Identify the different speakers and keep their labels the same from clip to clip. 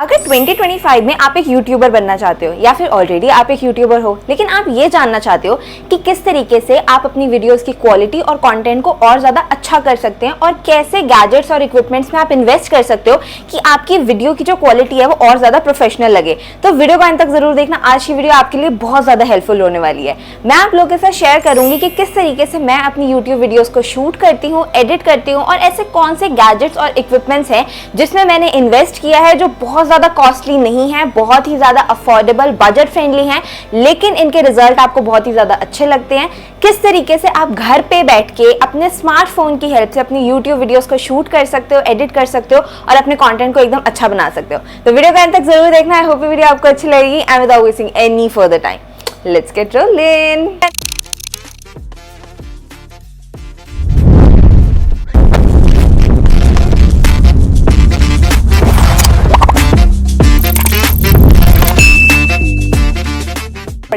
Speaker 1: अगर 2025 में आप एक यूट्यूबर बनना चाहते हो या फिर ऑलरेडी आप एक यूट्यूबर हो, लेकिन आप ये जानना चाहते हो कि किस तरीके से आप अपनी वीडियोस की क्वालिटी और कंटेंट को और ज़्यादा अच्छा कर सकते हैं और कैसे गैजेट्स और इक्विपमेंट्स में आप इन्वेस्ट कर सकते हो कि आपकी वीडियो की जो क्वालिटी है वो और ज़्यादा प्रोफेशनल लगे, तो वीडियो को अंत तक जरूर देखना। आज की वीडियो आपके लिए बहुत ज़्यादा हेल्पफुल होने वाली है। मैं आप लोगों के साथ शेयर करूंगी कि किस तरीके से मैं अपनी यूट्यूब वीडियोज को शूट करती हूँ, एडिट करती हूँ और ऐसे कौन से गैजेट्स और इक्विपमेंट्स हैं जिसमें मैंने इन्वेस्ट किया है, जो बहुत ज़्यादा कॉस्टली नहीं है, बहुत ही ज़्यादा अफोर्डेबल, बजट फ्रेंडली हैं, लेकिन इनके रिजल्ट आपको बहुत ही ज़्यादा अच्छे लगते हैं। किस तरीके से आप घर पे बैठ के अपने स्मार्टफोन की हेल्प से अपनी यूट्यूब वीडियोस को शूट कर सकते हो, एडिट कर सकते हो और अपने कंटेंट को एकदम अच्छा बना सकते हो। तो वीडियो का अंत तक जरूर देखना। आई होप वीडियो आपको अच्छी लगेगी। And without wasting any further time, let's get rolling.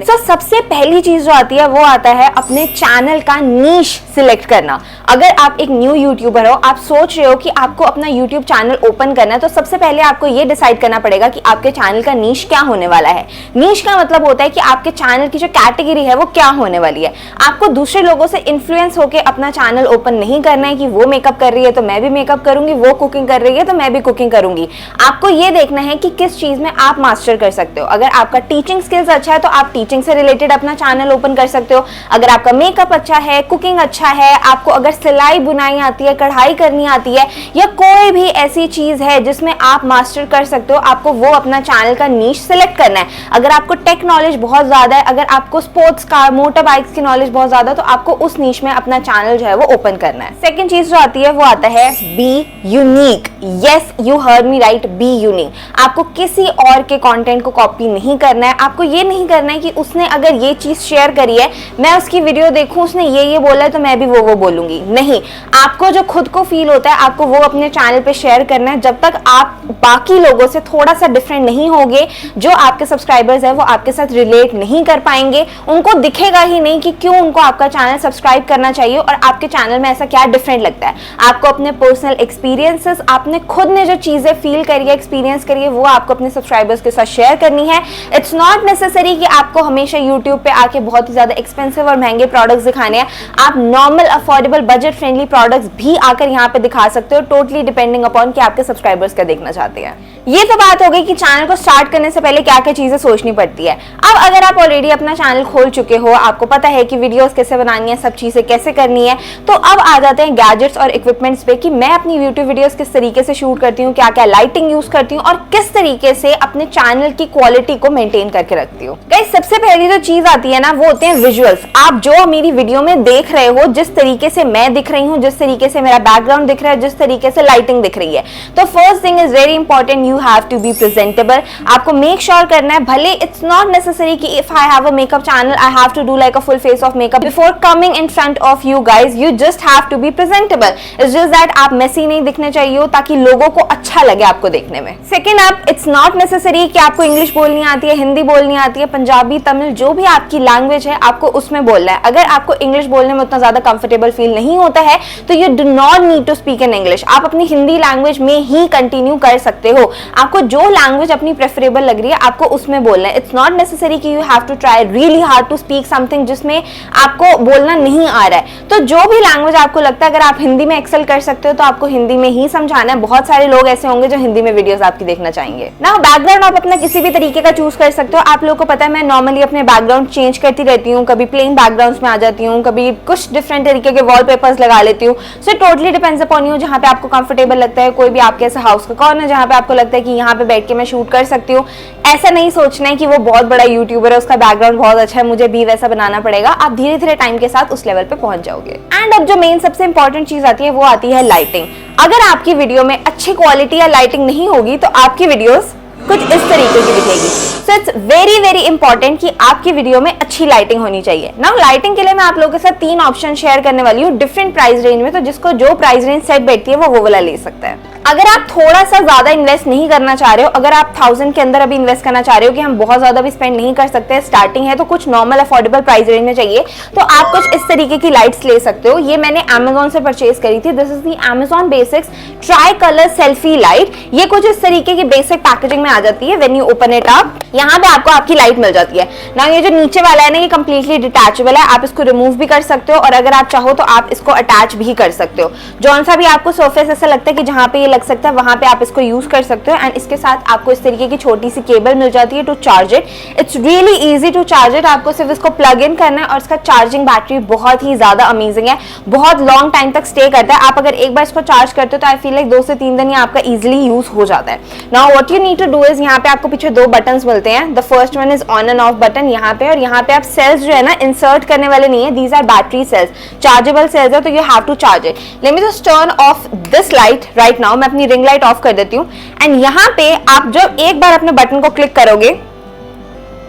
Speaker 1: तो सबसे पहली चीज जो आती है वो आता है अपने चैनल का नीश सिलेक्ट करना। अगर आप एक न्यू यूट्यूबर हो, आप सोच रहे हो कि आपको अपना यूट्यूब चैनल ओपन करना है, तो सबसे पहले आपको ये डिसाइड करना पड़ेगा कि आपके चैनल का नीश क्या होने वाला है। नीश का मतलब होता है कि आपके चैनल की जो कैटेगरी है वो क्या होने वाली है। आपको दूसरे लोगों से इन्फ्लुएंस होकर अपना चैनल ओपन नहीं करना है कि वो मेकअप कर रही है तो मैं भी मेकअप करूंगी, वो कुकिंग कर रही है तो मैं भी कुकिंग करूंगी। आपको ये देखना है कि किस चीज में आप मास्टर कर सकते हो। अगर आपका टीचिंग स्किल्स अच्छा है तो आप टीचिंग से रिलेटेड अपना चैनल ओपन कर सकते हो। अगर आपका मेकअप अच्छा है, कुकिंग अच्छा है, आपको अगर सिलाई बुनाई आती है, कढ़ाई करनी आती है या कोई भी ऐसी चीज है जिसमें आप मास्टर कर सकते हो, आपको वो अपना चैनल का नीश सिलेक्ट करना है। अगर आपको टेक नॉलेज बहुत ज्यादा है, अगर आपको स्पोर्ट्स कार, मोटर बाइक्स की नॉलेज बहुत ज्यादा है, तो आपको उस नीश में अपना चैनल जो है वो ओपन करना है। सेकंड चीज जो आती है वो आता है be unique. Yes, you heard me right, be unique. आपको किसी और के कंटेंट को कॉपी नहीं करना है। आपको ये नहीं करना है कि उसने अगर ये चीज शेयर करी है, मैं उसकी वीडियो देखूं, उसने ये बोला है तो मैं भी वो बोलूंगी। नहीं, आपको जो खुद को फील होता है आपको वो अपने चैनल पे शेयर करना है। जब तक आप बाकी लोगों से थोड़ा सा डिफरेंट नहीं होगे, जो आपके सब्सक्राइबर्स है वो आपके साथ रिलेट नहीं कर पाएंगे, उनको दिखेगा ही नहीं कि क्यों उनको आपका चैनल सब्सक्राइब करना चाहिए और आपके चैनल में ऐसा क्या डिफरेंट लगता है। आपको अपने पर्सनल एक्सपीरियंसेस, आपने खुद ने जो चीजें फील करी है, एक्सपीरियंस करी है, वो आपको अपने सब्सक्राइबर्स के साथ शेयर करनी है। इट्स नॉट नेसेसरी कि आपको हमेशा यूट्यूब पे आके बहुत ही ज्यादा एक्सपेंसिव और महंगे प्रोडक्ट्स दिखाने हैं। आप normal, affordable, budget friendly products भी आकर यहाँ पे दिखा सकते हो, टोटली डिपेंडिंग अपॉन कि आपके सब्सक्राइबर्स क्या देखना चाहते हैं। ये तो बात हो गई कि चैनल को स्टार्ट करने से पहले क्या क्या चीजें सोचनी पड़ती है। अब अगर आप ऑलरेडी अपना चैनल खोल चुके हो, आपको पता है कि वीडियोस कैसे बनानी है, सब चीजें कैसे करनी है, तो अब आ जाते हैं गैजेट्स और इक्विपमेंट्स पे कि मैं अपनी यूट्यूब वीडियोस किस तरीके से शूट करती हूँ, क्या क्या लाइटिंग यूज करती हूँ और किस तरीके से अपने चैनल की क्वालिटी को मेंटेन करके रखती हूँ। गाइस, सबसे पहली जो चीज आती है ना वो होते हैं विजुअल्स। आप जो मेरी वीडियो में देख रहे हो, जिस तरीके से मैं दिख रही हूँ, जिस तरीके से मेरा बैकग्राउंड दिख रहा है, जिस तरीके से लाइटिंग दिख रही है, तो first thing is very important, you have to be presentable. आपको मेक श्योर करना है, भले इट्स नॉट नेसेसरी कि if I have a makeup channel I have to do like a full face of makeup before coming in front of you guys, you just have to be presentable. It's just that आप messy नहीं दिखने चाहिए हो ताकि लोगों को अच्छा लगे आपको देखने में। सेकेंड, आप इट्स नॉट नेसेसरी कि आपको इंग्लिश बोलनी आती है, हिंदी बोलनी आती है, पंजाबी, तमिल, जो भी आपकी लैंग्वेज है आपको उसमें बोलना है। अगर आपको इंग्लिश बोलने में उतना ज्यादा कंफर्टेबल फील नहीं होता है तो you do not need to speak in English. आप अपनी हिंदी लैंग्वेज में ही कंटिन्यू कर सकते हो। आपको जो लैंग्वेज अपनी प्रेफरेबल लग रही है आपको उसमें बोलना है। इट्स नॉट नेसेसरी कि you have to try really hard to speak something जिसमें आपको बोलना नहीं आ रहा है। तो जो भी लैंग्वेज आपको लगता है अगर आप हिंदी में एक्सेल कर सकते हो तो आपको हिंदी में ही समझाना है। बहुत सारे लोग ऐसे होंगे जो हिंदी में वीडियोस आपकी देखना चाहेंगे ना। बैकग्राउंड आप अपना किसी भी तरीके का चूज कर सकते हो। आप लोगों को पता है मैं नॉर्मली अपने बैकग्राउंड चेंज करती रहती हूँ, कभी प्लेन बैकग्राउंड्स में आ जाती हूँ, कभी कुछ डिफरेंट तरीके के वॉलपेपर्स लगा लेती हूँ। So totally depends upon you, जहाँ पे आपको कंफर्टेबल लगता है। कोई भी आपके ऐसा हाउस का कॉर्नर जहाँ पे आपको लगता है कि यहाँ पे बैठ के मैं शूट कर सकती हूँ। ऐसा नहीं सोचना है कि वो बहुत बड़ा यूट्यूबर है, उसका बैकग्राउंड बहुत अच्छा है, मुझे भी वैसा बनाना पड़ेगा। आप धीरे धीरे टाइम के साथ उस लेवल पे पहुंच जाओगे। एंड अब जो मेन सबसे इंपॉर्टेंट चीज आती है वो आती है लाइटिंग। अगर आपकी वीडियो में अच्छी क्वालिटी या लाइटिंग नहीं होगी तो आपकी वीडियोस कुछ इस तरीके की दिखेगी। So it's very very important कि आपकी वीडियो में अच्छी लाइटिंग होनी चाहिए। नाउ लाइटिंग के लिए मैं आप लोगों के साथ 3 ऑप्शन शेयर करने वाली हूँ डिफरेंट प्राइस रेंज में, तो जिसको जो प्राइस रेंज सेट बैठती है वो वाला ले सकता है। अगर आप थोड़ा सा ज्यादा इन्वेस्ट नहीं करना चाह रहे हो, अगर आप 1000 के अंदर अभी इन्वेस्ट करना चाह रहे हो कि हम बहुत ज्यादा भी स्पेंड नहीं कर सकते, स्टार्टिंग है तो कुछ नॉर्मल अफोर्डेबल प्राइस रेंज में चाहिए, तो आप कुछ इस तरीके की लाइट्स ले सकते हो। ये मैंने Amazon से परचेज करी थी। This is the Amazon basics try colour selfie light. ये कुछ इस तरीके की बेसिक पैकेजिंग में आ जाती है। When you open it up, यहाँ पे आपको आपकी लाइट मिल जाती है ना। ये जो नीचे वाला है ना, ये कंप्लीटली डिटैचेबल है, आप इसको रिमूव भी कर सकते हो और अगर आप चाहो तो आप इसको अटैच भी कर सकते हो। जौन सा भी आपको सरफेस ऐसा लगता है कि जहां पे ये लग सकता है, वहां पे आप इसको यूज कर सकते हो। एंड इसके साथ आपको इस तरीके की छोटी सी केबल मिल जाती है to charge it. It's really easy to charge it. आपको सिर्फ इसको प्लग इन करना है और इसका चार्जिंग बैटरी बहुत ही ज्यादा अमेजिंग है, बहुत लॉन्ग टाइम तक स्टे करता है। आप अगर एक बार इसको चार्ज करते हो तो आई फील लाइक 2 से 3 दिन ये आपका इजिली यूज हो जाता है। Now what you need to do is, यहाँ पे आपको पीछे 2 बटन्स मिलते हैं। The first one is on and off button यहाँ पे, और यहाँ पे आप सेल्स जो है ना इंसर्ट करने वाले नहीं है, these are battery cells, chargeable cells है, तो you have to charge it. Let me just turn off this light right now. मैं अपनी रिंग लाइट ऑफ कर देती हूँ एंड यहाँ पे आप जब एक बार अपने बटन को क्लिक करोगे,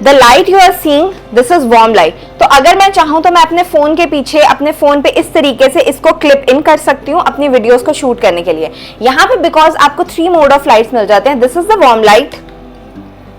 Speaker 1: the light you are seeing this is warm light. तो अगर मैं चाहूं तो मैं अपने फोन के पीछे अपने फोन पे इस तरीके से इसको क्लिप इन कर सकती हूँ अपनी वीडियोस को शूट करने के लिए। यहाँ पे बिकॉज आपको 3 मोड ऑफ लाइट्स मिल जाते हैं। This is the warm light,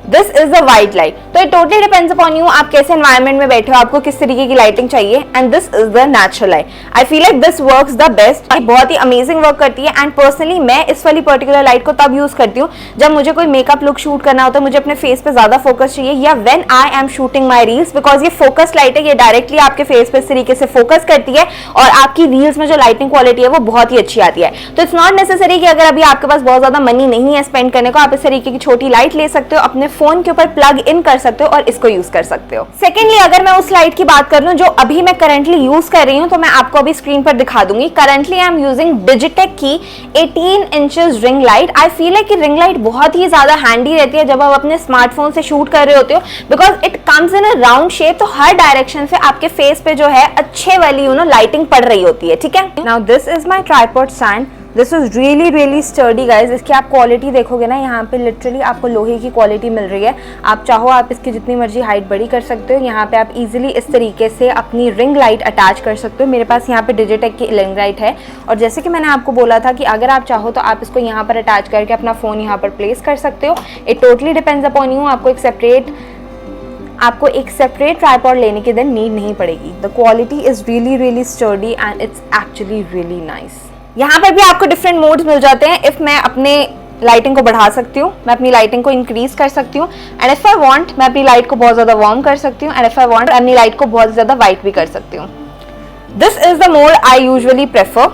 Speaker 1: this is the white light. तो it totally depends upon you, आप कैसे एनवायरनमेंट में बैठे हो, आपको किस तरीके की लाइटिंग चाहिए। And this is the natural light. I feel like this works the best. बहुत ही अमेजिंग वर्क करती है। एंड पर्सनली मैं इस वाली पर्टिकुलर लाइट को तब यूज करती हूँ जब मुझे कोई मेकअप लुक शूट करना होता है, मुझे अपने फेस पे ज्यादा फोकस चाहिए, या when I am shooting my reels, because ये फोकस लाइट है, ये डायरेक्टली आपके फेस पे इस तरीके से फोकस करती है और आपकी रील्स में जो लाइटिंग क्वालिटी है वो बहुत ही अच्छी आती है। तो इट्स नॉट नेसेसरी कि अगर अभी आपके पास बहुत ज्यादा मनी नहीं है स्पेंड करने को, आप इस तरीके की छोटी लाइट ले सकते हो, अपने फोन के ऊपर प्लग इन कर सकते हो और इसको यूज कर सकते हो। सेकेंडली, अगर मैं उस लाइट की बात कर लूं जो अभी मैं करंटली यूज कर रही हूं, तो मैं आपको अभी स्क्रीन पर दिखा दूंगी। Currently I am using Digitek की 18 inches ring light. I feel है कि रिंग लाइट बहुत ही ज्यादा हैंडी रहती है जब आप अपने स्मार्टफोन से शूट कर रहे होते हो, because it comes in a round shape, तो हर डायरेक्शन से आपके फेस पे जो है अच्छे वाली लाइटिंग पड़ रही होती है। ठीक है, now this is my tripod stand. This is really really sturdy guys. इसकी आप क्वालिटी देखोगे ना, यहाँ पे लिटरली आपको लोहे की क्वालिटी मिल रही है। आप चाहो आप इसकी जितनी मर्जी हाइट बड़ी कर सकते हो। यहाँ पे आप इजीली इस तरीके से अपनी रिंग लाइट अटैच कर सकते हो। मेरे पास यहाँ पे डिजिटेक की रिंग लाइट है, और जैसे कि मैंने आपको बोला था कि अगर आप चाहो तो आप इसको यहाँ पर अटैच करके अपना फ़ोन यहाँ पर प्लेस कर सकते हो। It totally depends upon you. आपको एक सेपरेट ट्राइपॉड लेने की देन नीड नहीं पड़ेगी। The quality is really really sturdy and it's actually really nice. यहाँ पर भी आपको डिफरेंट मोड्स मिल जाते हैं। इफ मैं अपने लाइटिंग को बढ़ा सकती हूँ, मैं अपनी लाइटिंग को इंक्रीज कर सकती हूँ, एंड इफ आई वांट मैं अपनी लाइट को बहुत ज्यादा वार्म कर सकती हूँ, एंड इफ आई वांट अपनी लाइट को बहुत ज्यादा वाइट भी कर सकती हूँ। This is the mode I usually prefer,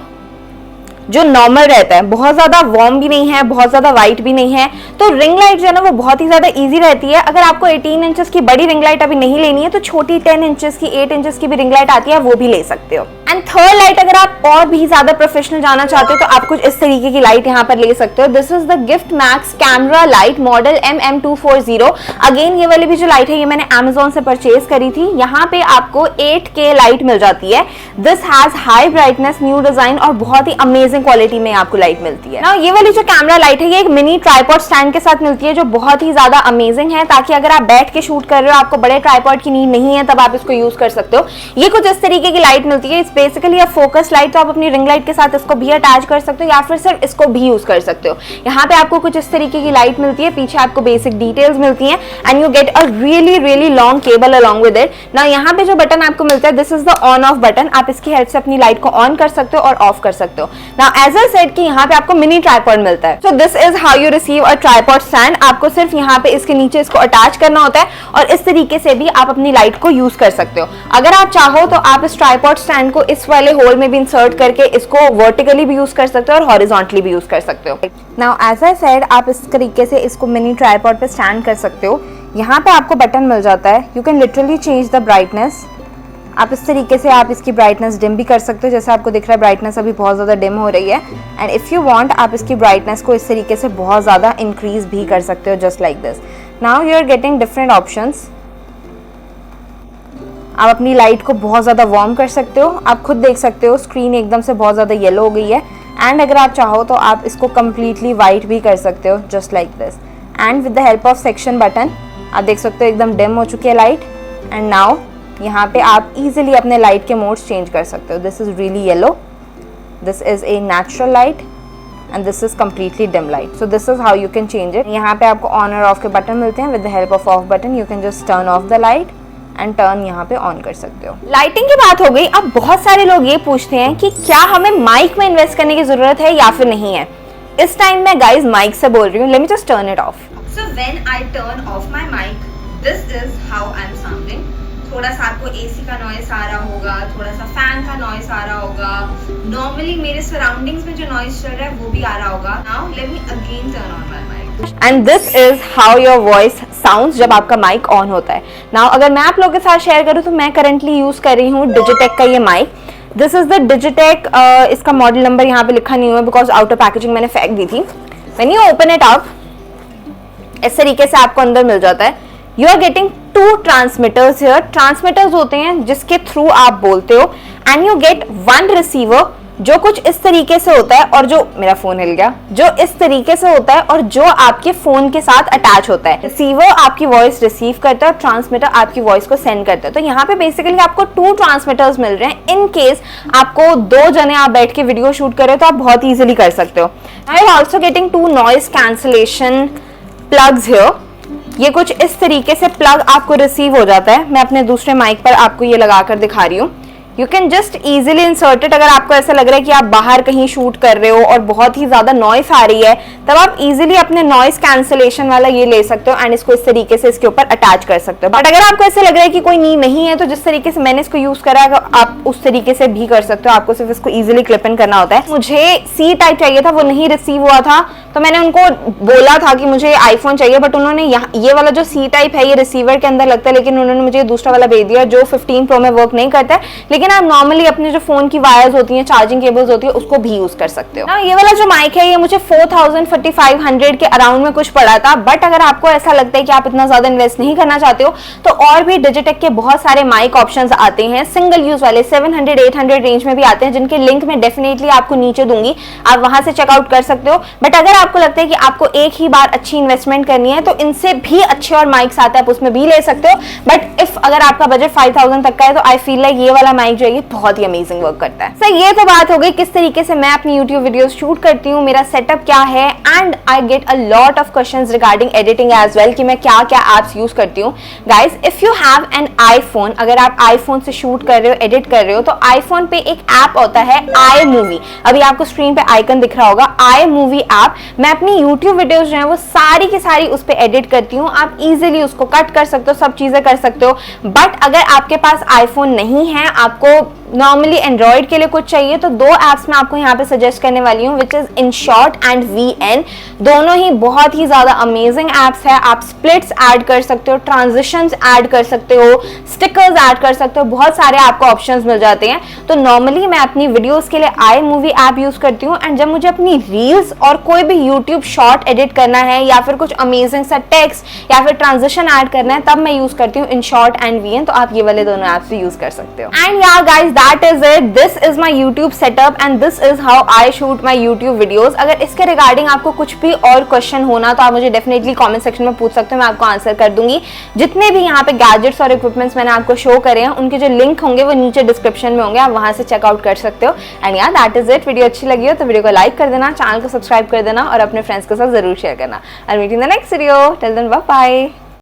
Speaker 1: जो नॉर्मल रहता है, बहुत ज्यादा वार्म भी नहीं है, बहुत ज्यादा वाइट भी नहीं है। तो रिंग लाइट जो है ना वो बहुत ही ज्यादा इजी रहती है। अगर आपको 18 इंचेस की बड़ी रिंग लाइट अभी नहीं लेनी है तो छोटी 10 इंचेस की 8 इंचेस की भी रिंग लाइट आती है, वो भी ले सकते हो। एंड थर्ड लाइट, अगर आप और भी ज्यादा प्रोफेशनल जाना चाहते हो तो आप कुछ इस तरीके की लाइट यहाँ पर ले सकते हो। This is the gift max camera light model MM240। Again ये वाली भी जो लाइट है ये मैंने Amazon से परचेज करी थी। यहाँ पे आपको 8K लाइट मिल जाती है। This has high brightness, new design और बहुत ही अमेजिंग क्वालिटी में आपको लाइट मिलती है। ना ये वाली जो कैमरा लाइट है ये एक मिनी ट्राइपॉड स्टैंड के साथ मिलती है, जो बहुत ही ज्यादा अमेजिंग है, ताकि अगर आप बैठ के शूट कर रहे हो, आपको बड़े ट्राइपॉड की नीड नहीं है, तब आप इसको यूज कर सकते हो। ये कुछ इस तरीके की लाइट मिलती है। It's basically a focus light, तो आप अपनी रिंग लाइट के साथ इसको भी अटैच कर सकते हो या फिर सिर्फ इसको भी यूज कर सकते हो। यहाँ पे आपको कुछ इस तरीके की लाइट मिलती है, पीछे आपको बेसिक डिटेल्स मिलती हैं, and you get a really really long cable along with it. ना यहाँ पे जो बटन आपको मिलता है, this is the on off button. आप इसकी हेल्प से अपनी लाइट को ऑन कर सकते हो और ऑफ कर सकते हो। ना एज आई सेड कि यहाँ पे आपको मिनी ट्राइपॉड मिलता है। So this is how you receive a tripod stand. आपको सिर्फ यहाँ पे इसके नीचे इसको अटैच करना होता है और इस तरीके से भी आप अपनी लाइट को यूज कर सकते हो। अगर आप चाहो तो आप इस ट्राइपॉड स्टैंड को इस वाले होल में भी इंसर्ट करके इसको वर्टिकली भी यूज कर सकते हो और हॉरिजॉन्टली भी यूज कर सकते हो। नाउ एज आई सेड, आप इस तरीके से इसको मिनी ट्राइपॉड पे स्टैंड कर सकते हो। यहाँ पे आपको बटन मिल जाता है, you can literally change the brightness. आप इस तरीके से आप इसकी ब्राइटनेस डिम भी कर सकते हो, जैसे आपको दिख रहा है ब्राइटनेस अभी बहुत ज़्यादा डिम हो रही है। एंड इफ़ यू वांट आप इसकी ब्राइटनेस को इस तरीके से बहुत ज़्यादा इंक्रीज भी कर सकते हो, just like this. Now you are getting different options. आप अपनी लाइट को बहुत ज़्यादा वार्म कर सकते हो। आप खुद देख सकते हो स्क्रीन एकदम से बहुत ज़्यादा येलो हो गई है। एंड अगर आप चाहो तो आप इसको कम्प्लीटली वाइट भी कर सकते हो, just like this. And with the help of section button आप देख सकते हो एकदम डिम हो चुकी है लाइट। एंड नाउ यहाँ पे आप इजीली अपने लाइट के मोड्स चेंज कर सकते हो। This is really yellow, this is a natural light, and this is completely dim light. So this is how you can change it. यहाँ पे आपको on और off के बटन मिलते हैं. With the help of off button you can just turn off the light and turn यहाँ पे on कर सकते हो. लाइटिंग की बात हो गई. अब बहुत सारे लोग ये पूछते हैं कि क्या हमें माइक में इन्वेस्ट करने की जरूरत है या फिर नहीं है. इस टाइम मैं गाइज माइक से बोल रही हूँ. Let me just turn it off. So when I turn off my mic, this is how I'm sounding. थोड़ा सा आपको एसी का नॉइस आ रहा होगा, थोड़ा सा फैन का नॉइस आ रहा होगा, नॉर्मली मेरे सराउंडिंग्स में जो नॉइस चल रहा है वो भी आ रहा होगा. Now let me again turn on my mic and this is how your voice sounds जब आपका माइक ऑन होता है. नाउ अगर मैं आप लोगों के साथ शेयर करूँ तो मैं करंटली यूज कर रही हूँ डिजिटेक का ये mic. This is the Digitek. इसका मॉडल नंबर यहाँ पे लिखा नहीं हुआ बिकॉज आउट ऑफ पैकेजिंग मैंने फेंक दी थी. When you open it up इस तरीके से आपको अंदर मिल जाता है. You are getting 2 transmitters here. Transmitters होते हैं जिसके थ्रू आप बोलते हो एंड यू गेट 1 रिसीवर जो कुछ इस तरीके से होता है और जो मेरा फोन हिल गया, जो इस तरीके से होता है और जो आपके फोन के साथ अटैच होता है. रिसीवर आपकी वॉइस रिसीव करता है और ट्रांसमीटर आपकी वॉइस को सेंड करता है. तो यहाँ पे बेसिकली आपको 2 ट्रांसमीटर्स मिल रहे हैं. इन केस आपको 2 जने आप बैठ के वीडियो शूट कर रहे हो तो आप बहुत ईजिली कर सकते हो. I am also getting 2 noise cancellation plugs here. ये कुछ इस तरीके से प्लग आपको रिसीव हो जाता है. मैं अपने दूसरे माइक पर आपको ये लगाकर दिखा रही हूँ. You can just easily insert it. अगर आपको ऐसा लग रहा है कि आप बाहर कहीं शूट कर रहे हो और बहुत ही ज्यादा नॉइस आ रही है तब आप इजीली अपने नॉइस कैंसिलेशन वाला ये ले सकते हो एंड इसको इस तरीके से इसके ऊपर अटैच कर सकते हो. बट अगर आपको ऐसा लग रहा है कि कोई नीड नहीं है तो जिस तरीके से मैंने इसको यूज करा है आप उस तरीके से भी कर सकते हो. आपको सिर्फ इसको इजीली क्लिप इन करना होता है. मुझे सी टाइप चाहिए था, वो नहीं रिसीव हुआ था तो मैंने उनको बोला था कि मुझे आईफोन चाहिए बट उन्होंने ये वाला जो सी टाइप है ये रिसीवर के अंदर लगता है लेकिन उन्होंने मुझे दूसरा वाला भेज दिया जो 15 प्रो में वर्क नहीं करता है. लेकिन आप नॉर्मली अपने जो फोन की वायर्स होती हैं, चार्जिंग केबल्स होती है, उसको भी यूज कर सकते हो. ये वाला जो माइक है ये मुझे 4500 के अराउंड में कुछ पड़ा था. बट अगर आपको ऐसा लगता है कि आप इतना ज्यादा इन्वेस्ट नहीं करना चाहते हो तो और भी डिजिटेक के बहुत सारे माइक ऑप्शंस आते हैं सिंगल यूज वाले. 700-800 रेंज में भी आते हैं जिनके लिंक मैं डेफिनेटली आपको नीचे दूंगी. आप वहां से चेकआउट कर सकते हो. बट अगर आपको लगता है कि आपको एक ही बार अच्छी इन्वेस्टमेंट करनी है तो इनसे भी अच्छे और माइक्स आते हैं, आप उसमें भी ले सकते हो. बट इफ अगर आपका बजट 5000 तक का है तो आई फील लाइक ये वाला माइक जो है ये बहुत ही अमेजिंग वर्क करता है. सो ये तो बात हो गई किस तरीके से मैं अपनी YouTube वीडियोस शूट करती हूँ, मेरा सेटअप क्या है. And I get a lot of questions regarding editing as well कि मैं क्या क्या एप्स यूज करती हूँ. Guys if you have an iPhone, अगर आप आईफोन से शूट कर रहे हो, एडिट कर रहे हो तो आईफोन पे एक ऐप होता है iMovie. अभी आपको स्क्रीन पे आइकन दिख रहा होगा iMovie ऐप. मैं अपनी YouTube वीडियोस जो है वो सारी की सारी उस पे एडिट करती हूँ. आप इजीली उसको कट कर सकते हो, सब चीजें कर सकते हो. बट अगर आपके पास आईफोन नहीं है, आपको नॉर्मली एंड्रॉइड के लिए कुछ चाहिए तो 2 एप्स मैं आपको यहाँ पे सजेस्ट करने वाली हूँ which is InShot and VN. दोनों ही बहुत ही ज्यादा अमेजिंग एप्स है. आप स्प्लिट्स ऐड कर सकते हो, ट्रांजिशंस ऐड कर सकते हो, स्टिकर्स ऐड कर सकते हो, बहुत सारे आपको ऑप्शंस मिल जाते हैं. तो नॉर्मली मैं अपनी वीडियोस के लिए iMovie ऐप यूज करती हूँ एंड जब मुझे अपनी रील्स और कोई भी यूट्यूब शॉर्ट एडिट करना है या फिर कुछ अमेजिंग सा टेक्स्ट या फिर ट्रांजिशन ऐड करना है तब मैं यूज करती हूँ InShot एंड VN. तो आप ये वाले दोनों एप्स भी यूज कर सकते हो. एंड यार guys that is it. This is my YouTube setup and this is how I shoot my YouTube videos. अगर इसके रिगार्डिंग आपको कुछ भी और क्वेश्चन होना तो आप मुझे डेफिनेटली कमेंट सेक्शन में पूछ सकते हो, मैं आपको आंसर कर दूंगी. जितने भी यहाँ पे गैजेट्स और इक्विपमेंट्स मैंने आपको शो करे हैं उनके जो लिंक होंगे वो नीचे डिस्क्रिप्शन में होंगे, आप वहां से चेकआउट कर सकते हो. एंड यार दैट इज इट. वीडियो अच्छी लगी हो तो वीडियो को लाइक कर देना, चैनल को सब्सक्राइब कर देना और अपने फ्रेंड्स के साथ जरूर शेयर करना. I will meet in the next video. Till then bye bye.